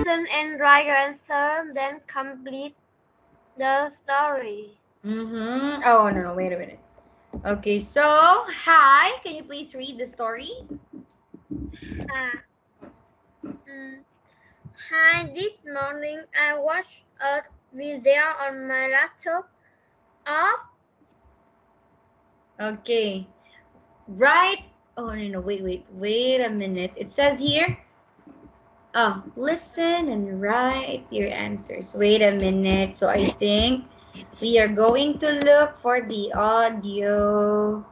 listen and write your answer, then complete the story. Oh, no, wait a minute. Okay, so, hi, can you please read the story? Hi, this morning I watched a video on my laptop of Okay, right. Oh, no, wait a minute. It says here, oh, listen and write your answers. Wait a minute. So I think we are going to look for the audio.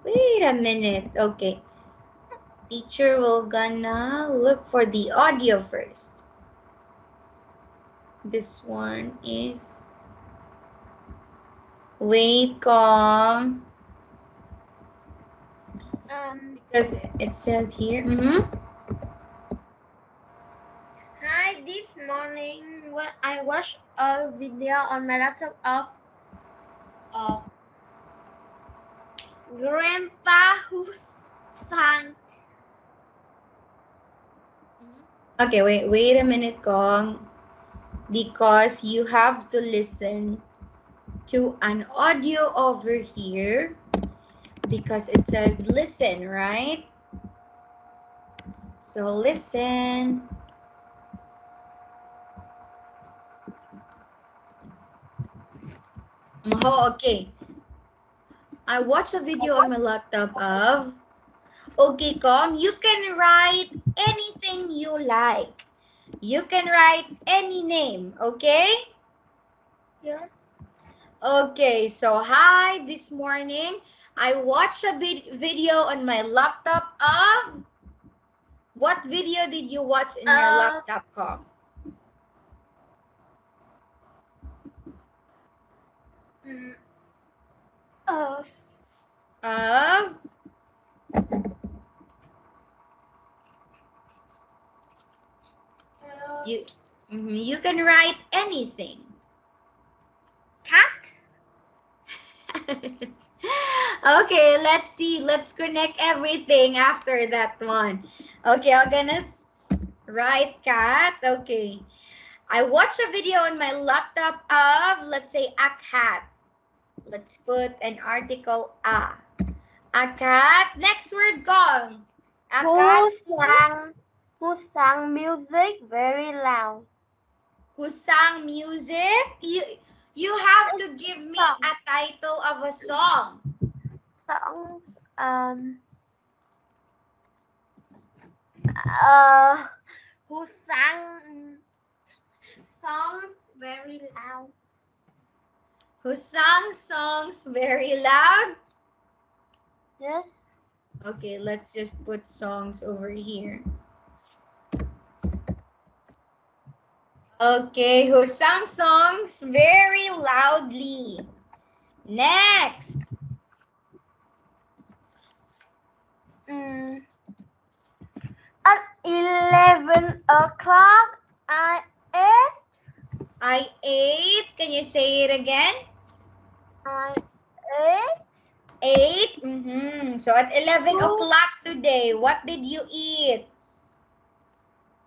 Wait a minute. Okay. Teacher will gonna look for the audio first. This one is wait calm because it says here. Hi, this morning when I watched a video on my laptop of Grandpa who sang. Okay, wait a minute, Kong, because you have to listen to an audio over here because it says listen, right? So listen. Oh, okay. I watched a video on my laptop of, okay, Kong, you can write anything you like. You can write any name, okay? Yes. Okay, so hi, this morning I watched a video on my laptop of, what video did you watch in your laptop, Kong? Of you can write anything. Cat. Okay, let's see. Let's connect everything after that one. Okay, I'm gonna write cat. Okay. I watched a video on my laptop of, let's say, a cat. Let's put an article a. A cat. Next word gone. A cat Who sang music very loud. who sang music. You have to give me a title of a song. Songs. Who sang songs very loud. Who sang songs very loud? Yes. Okay, let's just put songs over here. Okay, who sang songs very loudly. Next. At 11 o'clock, I ate. I ate. Can you say it again? I ate. Ate. So at 11 o'clock today, what did you eat?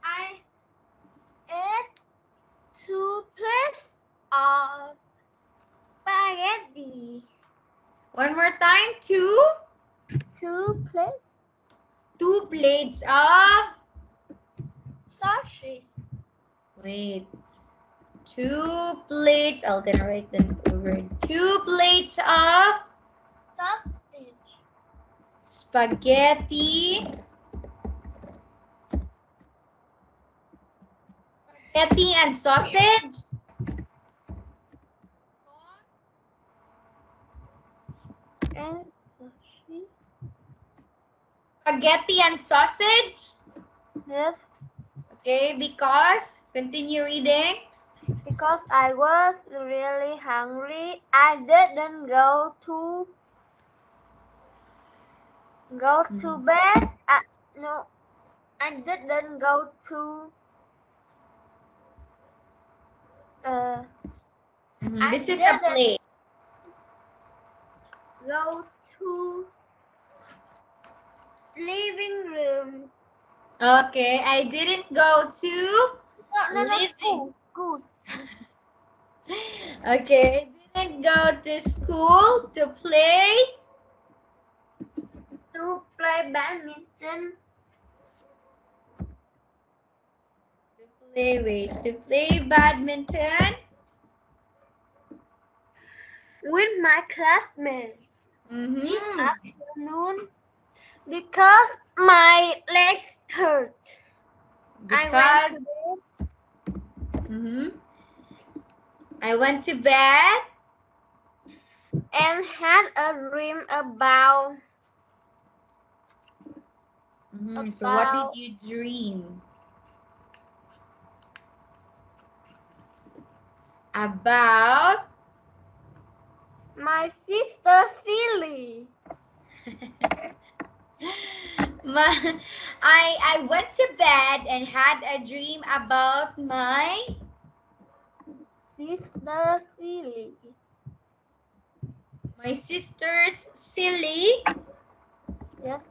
I ate 2 plates of spaghetti. One more time. 2 plates. 2 plates of Sausage. wait. 2 plates. I'm gonna write them over. 2 plates of Sausage. Spaghetti. Spaghetti and sausage. And sausage. Spaghetti and sausage. Yes. Okay, because continue reading. Because I was really hungry, I didn't go to bed. No, I didn't go to. This is a place. Go to living room Okay, I didn't go to No, living. School. Okay, I didn't go to school to play. To play badminton. To play badminton. With my classmates this Mm-hmm. afternoon because my legs hurt. Because I went to bed I went to bed and had a dream about So what did you dream? About my sister Silly. I went to bed and had a dream about my Sister Silly. my sister's silly. Yes.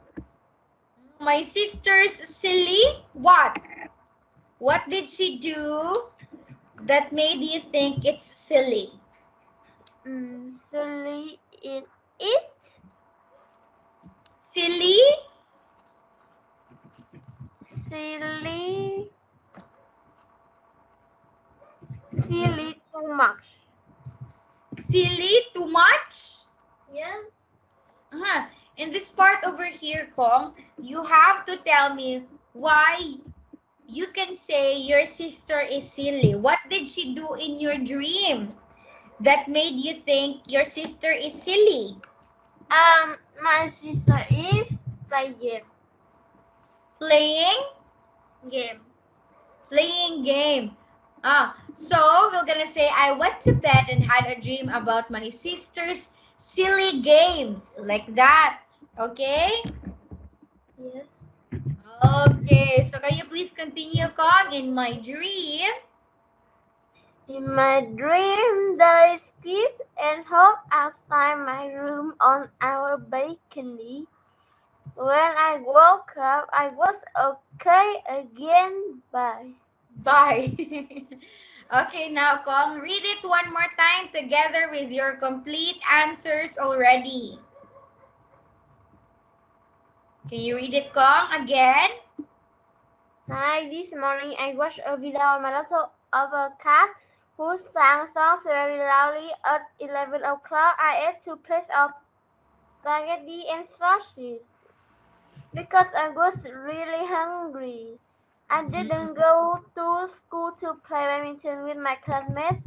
My sister's silly. What? What did she do that made you think it's silly? Silly it. Silly? Silly. Silly too much. Silly too much? Yes. In this part over here, Kong, you have to tell me why you can say your sister is silly. What did she do in your dream that made you think your sister is silly? My sister is playing Playing? game. Playing game. So we're gonna say I went to bed and had a dream about my sister's silly games. Like that. Okay? Yes. Okay, so can you please continue, Kong? In my dream. In my dream, they skip and hop outside my room on our balcony. When I woke up, I was okay again. Bye. Bye. Okay, now Kong, read it one more time together with your complete answers already. Can you read it, Kong, again? Hi, this morning I watched a video on my laptop of a cat who sang songs very loudly at 11 o'clock. I ate 2 plates of spaghetti and sausage because I was really hungry. I didn't go to school to play badminton with my classmates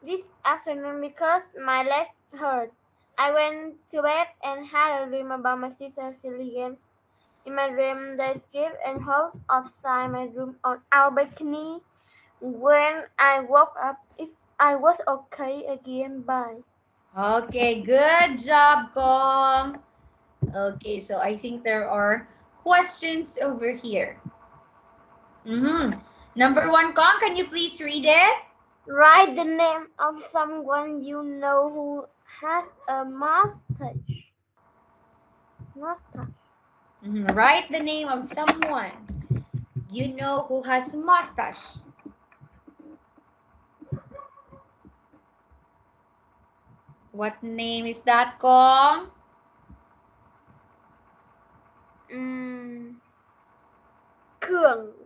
this afternoon because my legs hurt. I went to bed and had a dream about my sister's silly games. In my dream, they skipped and hopped outside my room on our balcony. When I woke up, I was okay again. Bye. Okay, good job, Kong. Okay, so I think there are questions over here. Number 1, Kong, can you please read it? Write the name of someone you know who has a mustache. Write the name of someone you know who has mustache. What name is that, Kong?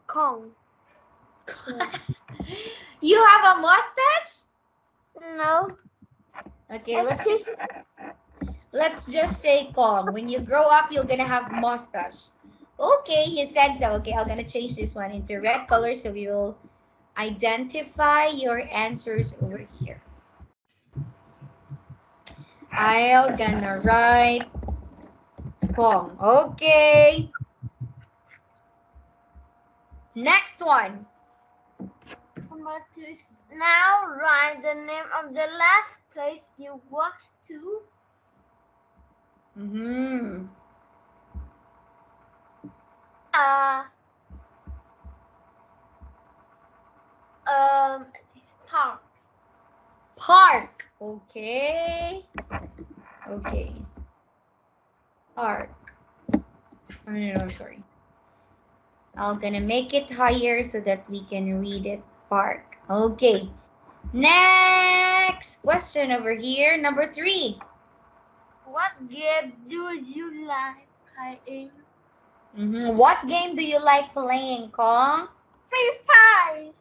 Kong. You have a mustache? No. Okay, let's just say Kong. When you grow up, you're gonna have mustache. Okay, he said so. Okay, I'm gonna change this one into red color so we will identify your answers over here. I'm gonna write Kong. Okay. Next one. Now write the name of the last place you walked to. Park. Park. Okay. Park. Oh, no, sorry. I'm gonna make it higher so that we can read it. Park. Okay. Next question over here. Number 3. What game do you like playing? What game do you like playing, Kong? Free Fire.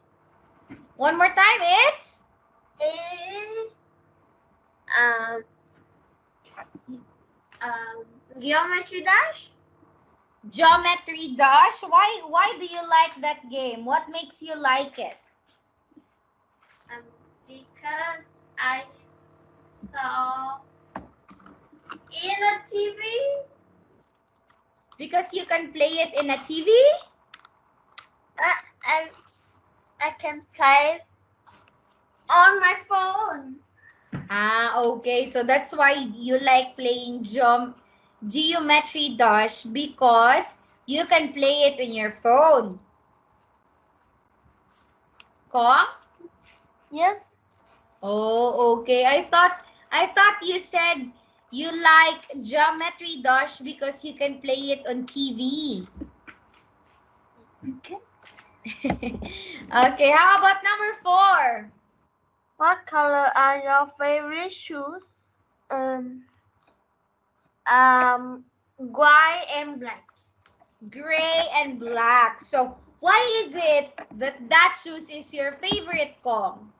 One more time, it's? Is Geometry Dash. Geometry Dash. Why do you like that game? What makes you like it? Because I saw in a TV. Because you can play it in a TV? I can play it on my phone. Okay. So that's why you like playing Geometry Dash, because you can play it in your phone. Kong? Yes. Oh, okay. I thought you said you like Geometry Dash because you can play it on TV. Okay. Okay, how about number 4? What color are your favorite shoes? White and black. Gray and black. So why is it that shoes is your favorite, Kong?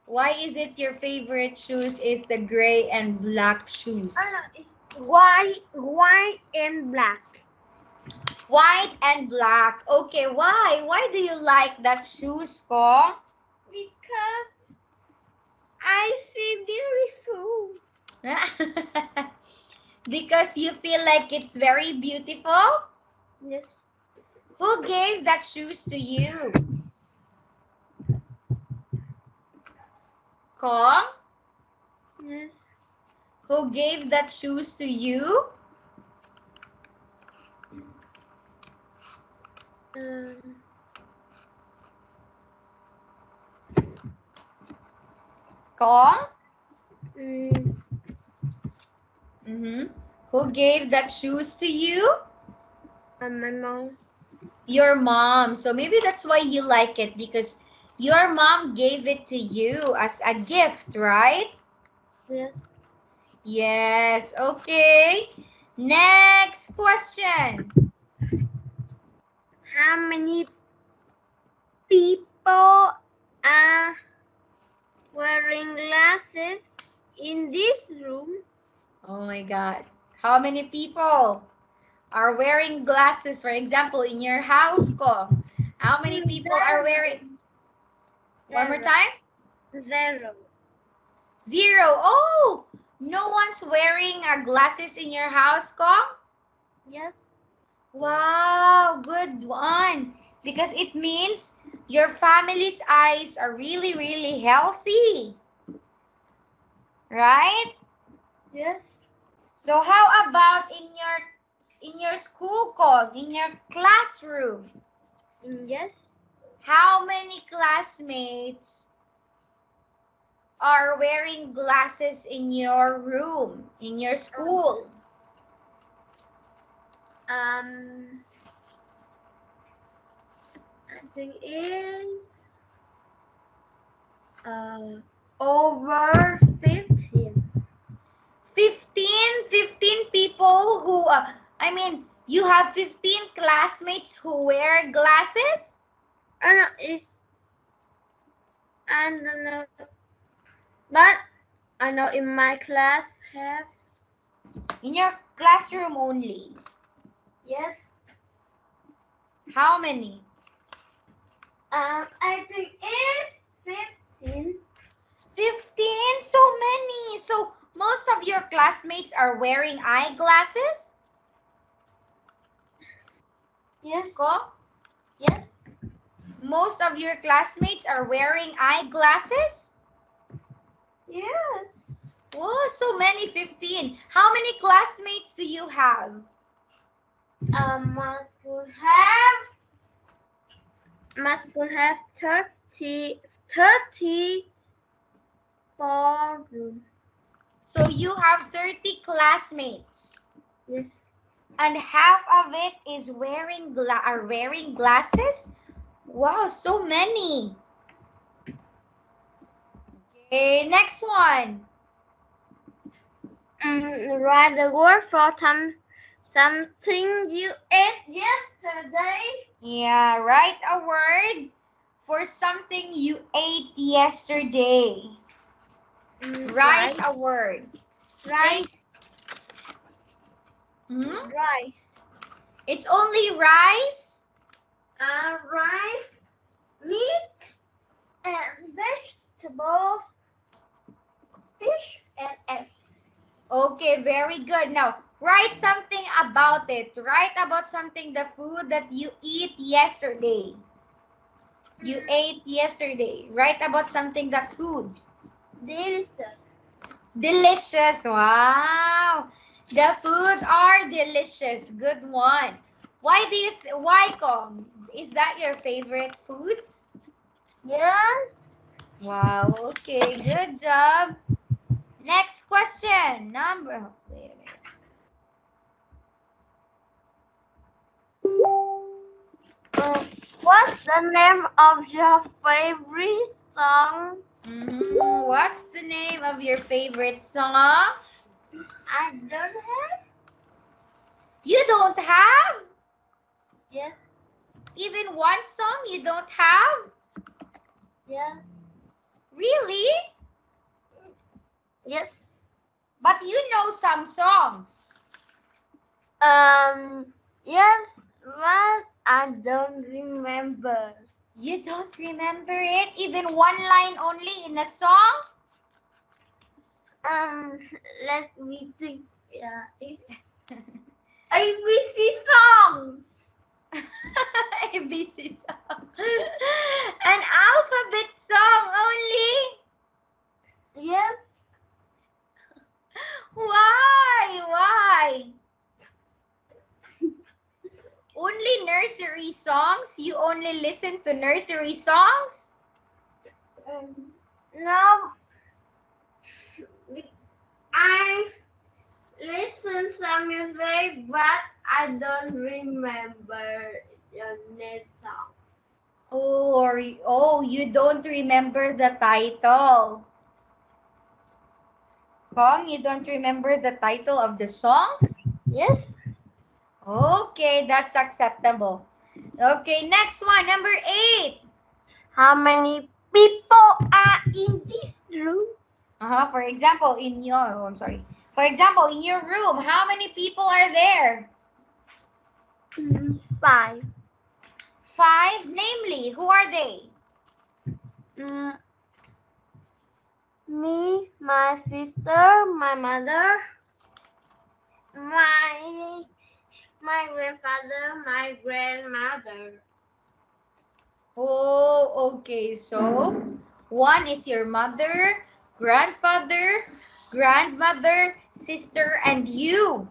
Why is it your favorite shoes is the gray and black shoes? It's white and black. White and black. Okay, why? Why do you like that shoes, Kong? Because I see beautiful. Because you feel like it's very beautiful? Yes. Who gave that shoes to you? Kong? Yes. Who gave that shoes to you? Kong? Who gave that shoes to you? My mom. Your mom. So maybe that's why you like it, because your mom gave it to you as a gift, right? Yes. Yes. Okay. Next question. How many people are wearing glasses in this room? Oh my God. How many people are wearing glasses, for example, in your house, Kong? How many people are wearing? One more time? 0. 0. Oh, no one's wearing glasses in your house, Kong? Yes. Wow, good one. Because it means your family's eyes are really, really healthy. Right? Yes. So how about in your school, Kong, in your classroom? Yes. How many classmates are wearing glasses in your room, in your school? I think it's over 15. 15 people who, you have 15 classmates who wear glasses? I don't know. But I know in my class have. In your classroom only? Yes. How many? I think it's 15. 15? So many. So most of your classmates are wearing eyeglasses? Yes. Ko? Yes. Most of your classmates are wearing eyeglasses? Yes. Oh, so many, 15. How many classmates do you have? Must have 34 room. So you have 30 classmates? Yes. and half of it is wearing glasses. Wow, so many. Okay, next one. Write the word for something you ate yesterday. Yeah, write a word for something you ate yesterday. Write a word. Rice. Rice. It's only rice? Rice, meat, and vegetables, fish, and eggs. Okay, very good. Now, write something about it. Write about something, the food that you eat yesterday. You ate yesterday. Write about something, that food. Delicious. Delicious. Wow. The food are delicious. Good one. Why, Kong? Is that your favorite foods? Yes. Wow. Okay, good job. Next question. Wait a minute. What's the name of your favorite song? What's the name of your favorite song? I don't have. You don't have? Yes. Even one song you don't have? Yes. Really? Yes. But you know some songs. Yes, but I don't remember. You don't remember it? Even one line only in a song? Let me think. Yeah, it's ABC song. ABC song. An alphabet song only? Yes. Why? Only nursery songs? You only listen to nursery songs? No. I listen some music, but I don't remember the next song. Oh, you don't remember the title. Kong, you don't remember the title of the songs? Yes. Okay, that's acceptable. Okay, next one, number 8. How many people are in this room? For example, For example, in your room, how many people are there? 5. 5, namely, who are they? Me, my sister, my mother, my grandfather, my grandmother. Oh, okay. So, 1 is your mother, grandfather, grandmother, sister, and you.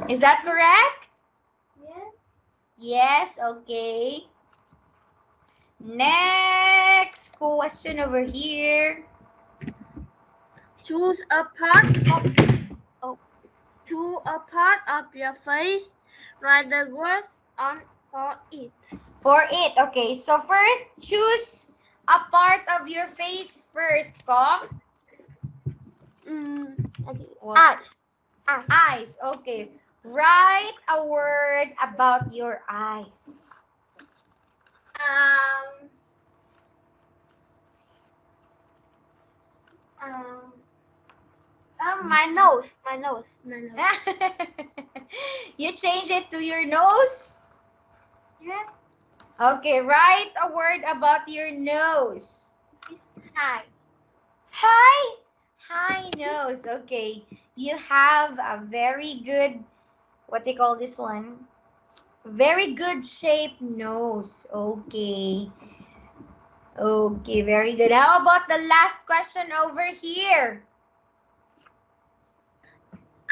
Is that correct? Yes. Yes, okay. Next question over here. Choose a part of your face. Write the words on for it. For it, okay. So first, choose a part of your face first, Kong. Eyes. Eyes, okay. Write a word about your eyes. My nose. You change it to your nose? Yes. Okay, write a word about your nose. It's high. High nose. Okay. You have a very good, what they call this one? Very good shaped nose. Okay. Okay, very good. How about the last question over here?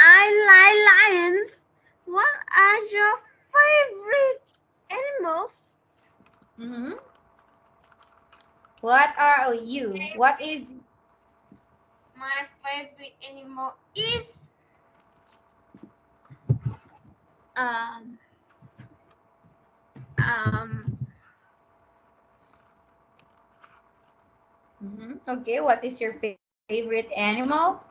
I like lions. What are your favorite animals? What are you? What is? My favorite animal is Okay, what is your favorite animal?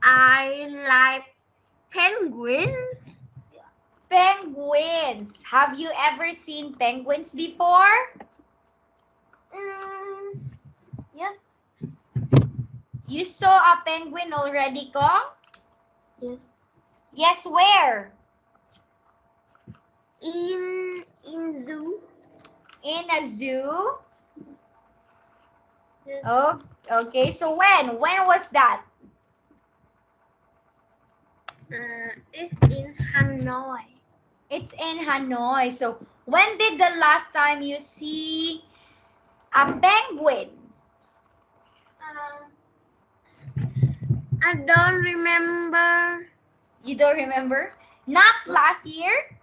I like penguins. Penguins. Have you ever seen penguins before? Yes. You saw a penguin already, Kong? Yes. Yes, where? In zoo. In a zoo? Yes. Oh, okay. So when? When was that? It's in Hanoi. It's in Hanoi. So when did the last time you see a penguin? I don't remember. You don't remember? Not last year?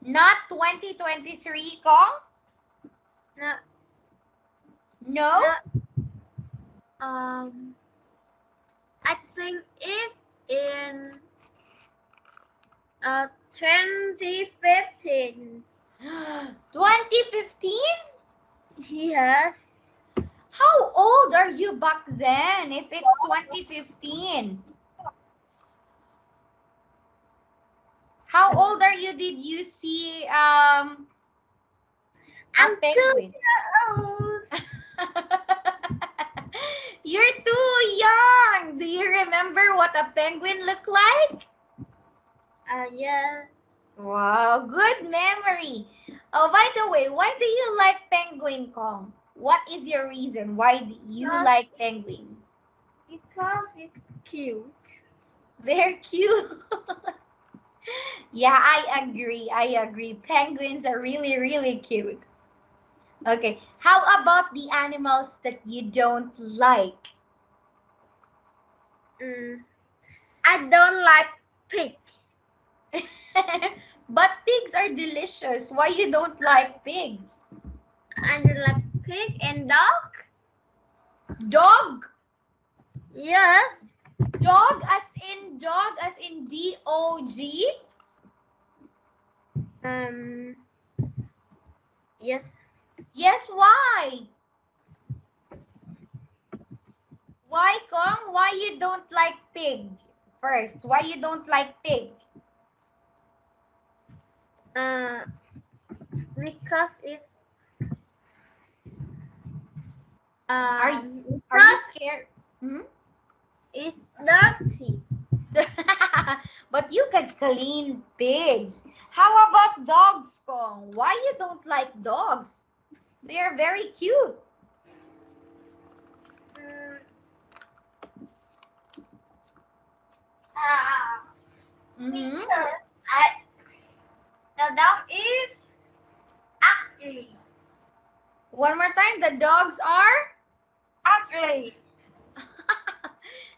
Not 2023, Kong? No. No? I think it's in 2015. 2015? Yes. How old are you back then if it's 2015? How old are you? Did you see a penguin? 2 years old. You're too young. Do you remember what a penguin looked like? Yes. Wow, good memory. Oh, by the way, why do you like penguin, Kong? What is your reason? Why do you like penguin? Because it's cute. They're cute. Yeah, I agree. Penguins are really, really cute. Okay, how about the animals that you don't like? I don't like pig. But pigs are delicious. Why you don't like pig? I don't like pig and dog. Dog? Yes. Dog as in D-O-G? Yes. Yes, why? Why, Kong? Why you don't like pig? First, why you don't like pig? Because it's are you scared? It's dirty. But you can clean pigs. How about dogs, Kong? Why you don't like dogs? They are very cute. Because the dog is ugly. One more time, the dogs are Ugly.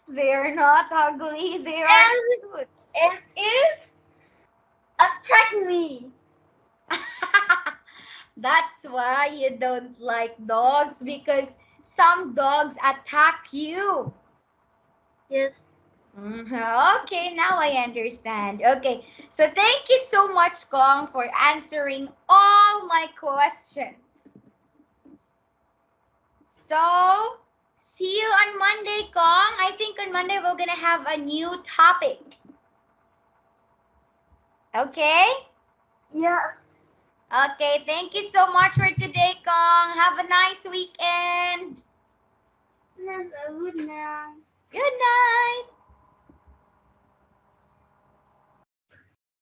They are not ugly. They are cute. And is attack me. That's why you don't like dogs, because some dogs attack you. Yes. Okay, now I understand. Okay, so thank you so much, Kong, for answering all my questions. So, see you on Monday, Kong. I think on Monday we're going to have a new topic. Okay? Yeah. Okay, thank you so much for today, Kong. Have a nice weekend. Good night. Good night.